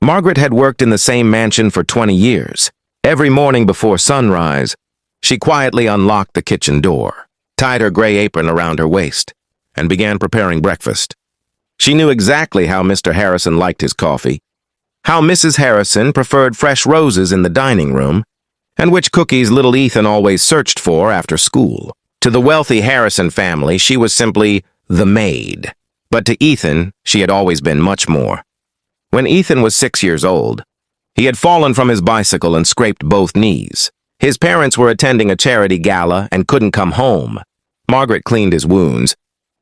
Margaret had worked in the same mansion for 20 years. Every morning before sunrise, she quietly unlocked the kitchen door, tied her gray apron around her waist, and began preparing breakfast. She knew exactly how Mr. Harrison liked his coffee, how Mrs. Harrison preferred fresh roses in the dining room, and which cookies little Ethan always searched for after school. To the wealthy Harrison family, she was simply the maid. But to Ethan, she had always been much more. When Ethan was 6 years old, he had fallen from his bicycle and scraped both knees. His parents were attending a charity gala and couldn't come home. Margaret cleaned his wounds,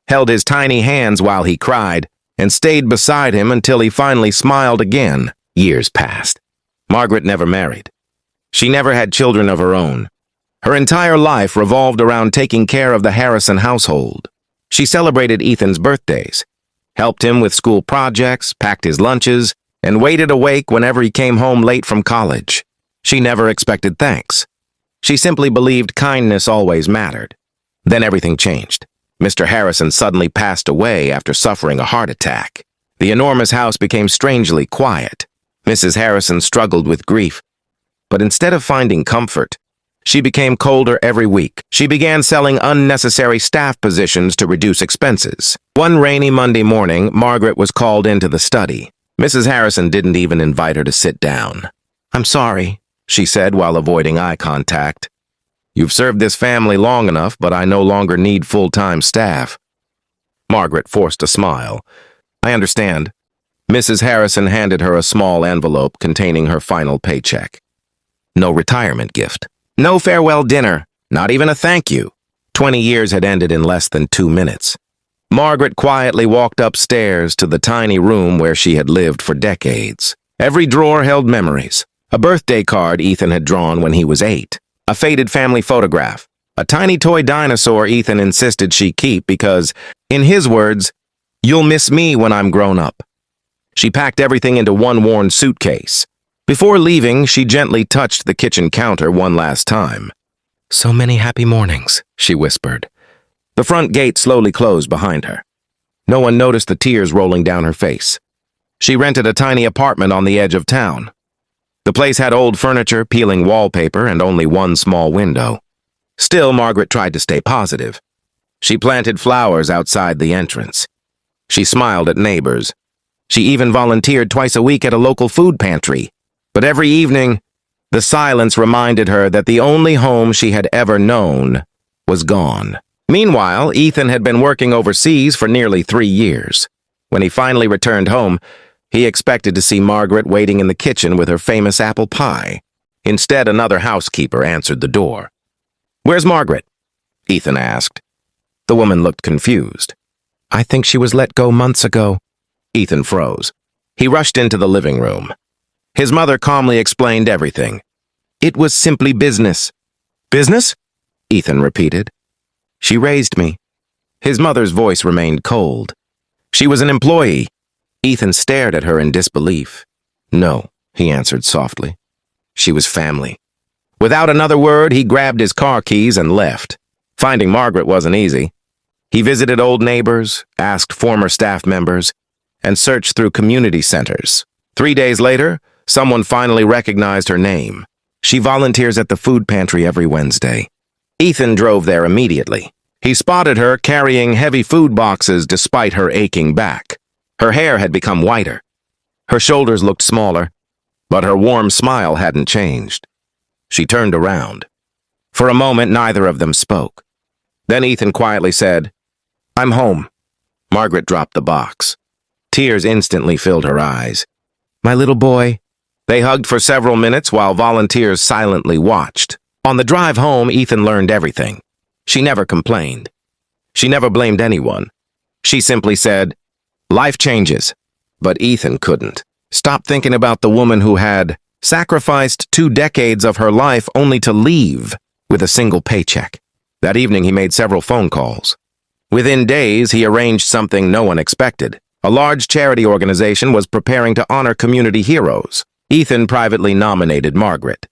held his tiny hands while he cried, and stayed beside him until he finally smiled again. Years passed. Margaret never married. She never had children of her own. Her entire life revolved around taking care of the Harrison household. She celebrated Ethan's birthdays, helped him with school projects, packed his lunches, and waited awake whenever he came home late from college. She never expected thanks. She simply believed kindness always mattered. Then everything changed. Mr. Harrison suddenly passed away after suffering a heart attack. The enormous house became strangely quiet. Mrs. Harrison struggled with grief, but instead of finding comfort, she became colder every week. She began selling unnecessary staff positions to reduce expenses. One rainy Monday morning, Margaret was called into the study. Mrs. Harrison didn't even invite her to sit down. "I'm sorry," she said while avoiding eye contact. "You've served this family long enough, but I no longer need full-time staff." Margaret forced a smile. "I understand." Mrs. Harrison handed her a small envelope containing her final paycheck. No retirement gift. No farewell dinner. Not even a thank you. 20 years had ended in less than 2 minutes. Margaret quietly walked upstairs to the tiny room where she had lived for decades. Every drawer held memories. A birthday card Ethan had drawn when he was 8. A faded family photograph. A tiny toy dinosaur Ethan insisted she keep because, in his words, "You'll miss me when I'm grown up." She packed everything into one worn suitcase. Before leaving, she gently touched the kitchen counter one last time. "So many happy mornings," she whispered. The front gate slowly closed behind her. No one noticed the tears rolling down her face. She rented a tiny apartment on the edge of town. The place had old furniture, peeling wallpaper, and only one small window. Still, Margaret tried to stay positive. She planted flowers outside the entrance. She smiled at neighbors. She even volunteered twice a week at a local food pantry. But every evening, the silence reminded her that the only home she had ever known was gone. Meanwhile, Ethan had been working overseas for nearly 3 years. When he finally returned home, he expected to see Margaret waiting in the kitchen with her famous apple pie. Instead, another housekeeper answered the door. "Where's Margaret?" Ethan asked. The woman looked confused. "I think she was let go months ago." Ethan froze. He rushed into the living room. His mother calmly explained everything. "It was simply business." "Business?" Ethan repeated. "She raised me." His mother's voice remained cold. "She was an employee." Ethan stared at her in disbelief. "No," he answered softly. "She was family." Without another word, he grabbed his car keys and left. Finding Margaret wasn't easy. He visited old neighbors, asked former staff members, and searched through community centers. 3 days later, someone finally recognized her name. She volunteers at the food pantry every Wednesday. Ethan drove there immediately. He spotted her carrying heavy food boxes despite her aching back. Her hair had become whiter. Her shoulders looked smaller, but her warm smile hadn't changed. She turned around. For a moment, neither of them spoke. Then Ethan quietly said, "I'm home." Margaret dropped the box. Tears instantly filled her eyes. "My little boy." They hugged for several minutes while volunteers silently watched. On the drive home, Ethan learned everything. She never complained. She never blamed anyone. She simply said, "Life changes." But Ethan couldn't stop thinking about the woman who had sacrificed 2 decades of her life only to leave with a single paycheck. That evening, he made several phone calls. Within days, he arranged something no one expected. A large charity organization was preparing to honor community heroes. Ethan privately nominated Margaret.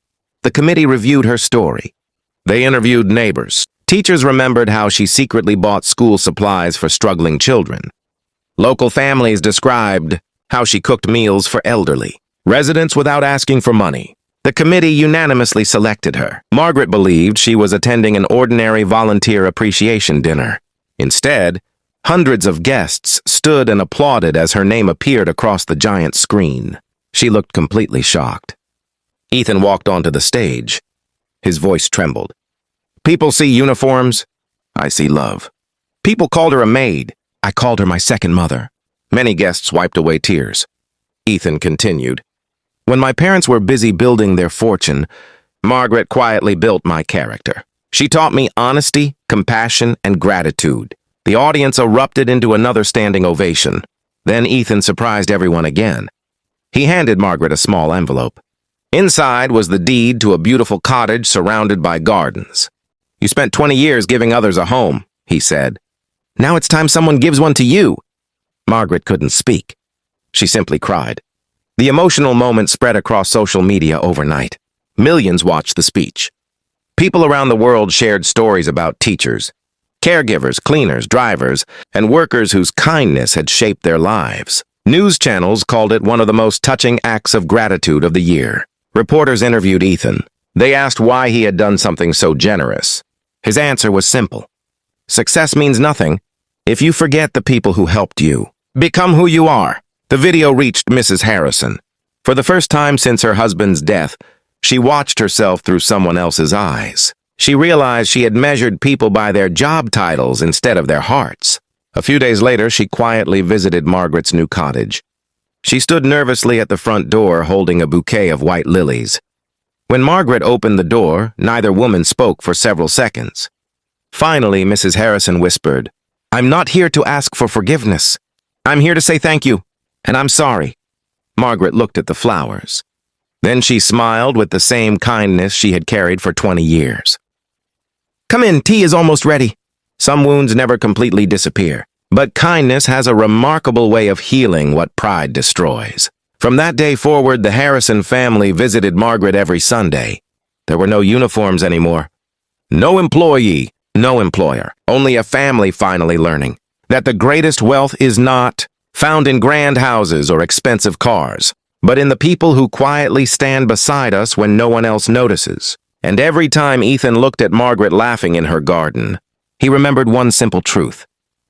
The committee reviewed her story. They interviewed neighbors. Teachers remembered how she secretly bought school supplies for struggling children. Local families described how she cooked meals for elderly. residence without asking for money. The committee unanimously selected her. Margaret believed she was attending an ordinary volunteer appreciation dinner. Instead, hundreds of guests stood and applauded as her name appeared across the giant screen. She looked completely shocked. Ethan walked onto the stage. His voice trembled. People see uniforms. I see love. People called her a maid. I called her my second mother. Many guests wiped away tears. Ethan continued. When my parents were busy building their fortune, Margaret quietly built my character. She taught me honesty, compassion, and gratitude. The audience erupted into another standing ovation. Then Ethan surprised everyone again. He handed Margaret a small envelope. Inside was the deed to a beautiful cottage surrounded by gardens. You spent 20 years giving others a home, he said. Now it's time someone gives one to you. Margaret couldn't speak. She simply cried. The emotional moment spread across social media overnight. Millions watched the speech. People around the world shared stories about teachers, caregivers, cleaners, drivers, and workers whose kindness had shaped their lives. News channels called it one of the most touching acts of gratitude of the year. Reporters interviewed Ethan. They asked why he had done something so generous. His answer was simple. Success means nothing if you forget the people who helped you. Become who you are. The video reached Mrs. Harrison. For the first time since her husband's death, she watched herself through someone else's eyes. She realized she had measured people by their job titles instead of their hearts. A few days later, she quietly visited Margaret's new cottage. She stood nervously at the front door holding a bouquet of white lilies. When Margaret opened the door, neither woman spoke for several seconds. Finally, Mrs. Harrison whispered, I'm not here to ask for forgiveness. I'm here to say thank you, and I'm sorry. Margaret looked at the flowers. Then she smiled with the same kindness she had carried for 20 years. Come in, tea is almost ready. Some wounds never completely disappear, but kindness has a remarkable way of healing what pride destroys. From that day forward, the Harrison family visited Margaret every Sunday. There were no uniforms anymore. No employee, no employer. Only a family finally learning that the greatest wealth is not found in grand houses or expensive cars, but in the people who quietly stand beside us when no one else notices. And every time Ethan looked at Margaret laughing in her garden, he remembered one simple truth.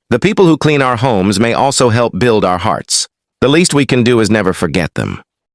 The people who clean our homes may also help build our hearts. The least we can do is never forget them.